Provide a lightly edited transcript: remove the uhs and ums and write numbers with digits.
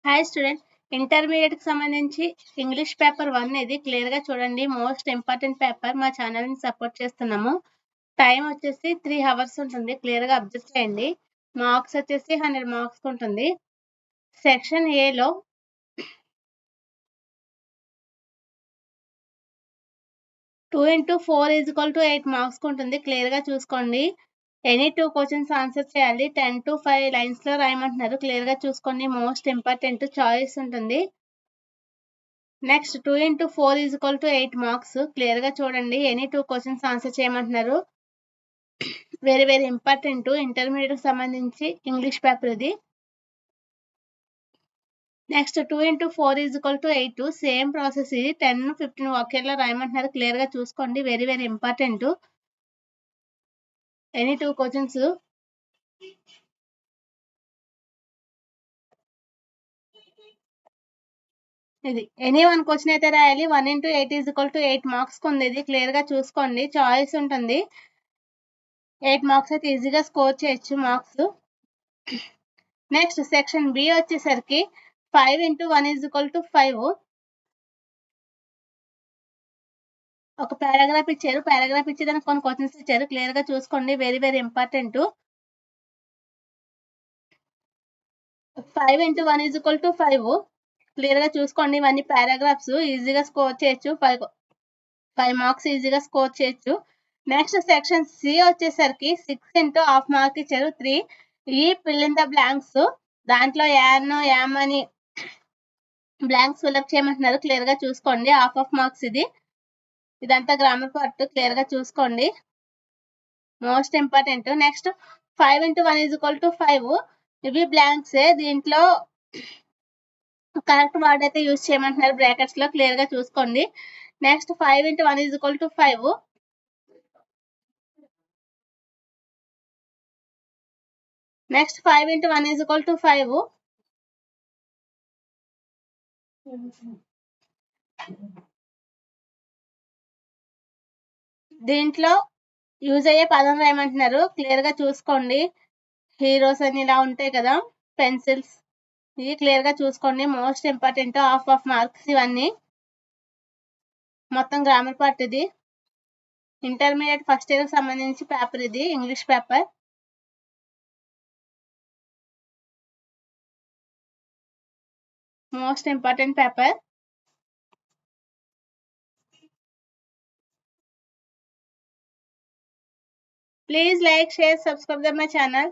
Hi student, ఇంటర్మీడియట్కి సంబంధించి English paper 1 ఇది క్లియర్గా చూడండి. Most important paper. మా ఛానల్ని సపోర్ట్ చేస్తున్నాము. టైం వచ్చేసి 3 hours ఉంటుంది. క్లియర్గా అబ్జర్వ్ చేయండి. మార్క్స్ వచ్చేసి 100 మార్క్స్ ఉంటుంది. సెక్షన్ ఏలో 2 into 4 = 8 మార్క్స్ ఉంటుంది. క్లియర్గా చూసుకోండి. ఎనీ 2 క్వశ్చన్స్ ఆన్సర్ చేయాలి. 10 to 5 లైన్స్లో రాయమంటున్నారు. క్లియర్గా చూసుకోండి. మోస్ట్ ఇంపార్టెంట్ చాయిస్ ఉంటుంది. Next 2 into 4 = 8 marks. క్లియర్గా చూడండి. ఎనీ 2 క్వశ్చన్స్ ఆన్సర్ చేయమంటున్నారు. Very very important. ఇంటర్మీడియట్కి సంబంధించి ఇంగ్లీష్ పేపర్ ఇది. Next 2 into 4 = 8. సేమ్ ప్రాసెస్ ఇది. 10, 15 ఒకేలా రాయమంటున్నారు. క్లియర్గా చూసుకోండి. Very very important. Any 2 questions. ఇది ఎనీ 1 క్వశ్చన్ అయితే రాయాలి. 1 into 8 = 8 మార్క్స్ ఉంది. ఇది క్లియర్గా చూసుకోండి. చాయిస్ ఉంటుంది. 8 మార్క్స్ అయితే ఈజీగా స్కోర్ చేయొచ్చు మార్క్స్. నెక్స్ట్ సెక్షన్ బి వచ్చేసరికి 5 into 1 = 5. ఒక పారాగ్రాఫ్ ఇచ్చారు. పారాగ్రాఫ్ ఇచ్చి దానికి కొన్ని క్వశ్చన్స్ ఇచ్చారు. క్లియర్గా చూసుకోండి. Very very important. 5 into 1 = 5. క్లియర్గా చూసుకోండి. ఇవన్నీ పారాగ్రాఫ్స్. ఈజీగా స్కోర్ చేయొచ్చు. 5 మార్క్స్ ఈజీగా స్కోర్ చేయొచ్చు. నెక్స్ట్ సెక్షన్ సి వచ్చేసరికి 6 into హాఫ్ మార్క్ ఇచ్చారు. 3. ఈ ఫిల్ ఇన్ ద బ్లాంక్స్. దాంట్లో యామ్ అని బ్లాంక్స్ ఫిల్అప్ చేయమంటున్నారు. క్లియర్గా చూసుకోండి. హాఫ్ మార్క్స్ ఇది. ఇదంతా గ్రామర్ పార్ట్. క్లియర్గా చూసుకోండి. Most important. Next 5 into 1 = 5. ఇవి బ్లాంక్సే. దీంట్లో కరెక్ట్ వర్డ్ అయితే యూజ్ చేయమంటున్నారు బ్రాకెట్స్ లో. క్లియర్గా చూసుకోండి. Next 5 into 1 = 5. Next 5 into 1 = 5. దీంట్లో యూజ్ అయ్యే పదం రాయమంటున్నారు. క్లియర్గా చూసుకోండి. హీరోస్ అని ఇలా ఉంటాయి కదా, పెన్సిల్స్. ఇది క్లియర్గా చూసుకోండి. Most important. హాఫ్ మార్క్స్ ఇవన్నీ. మొత్తం గ్రామర్ పార్ట్ ఇది. ఇంటర్మీడియట్ ఫస్ట్ ఇయర్కి సంబంధించి పేపర్ ఇది, English paper. Most important paper. Please like, share, subscribe to my channel.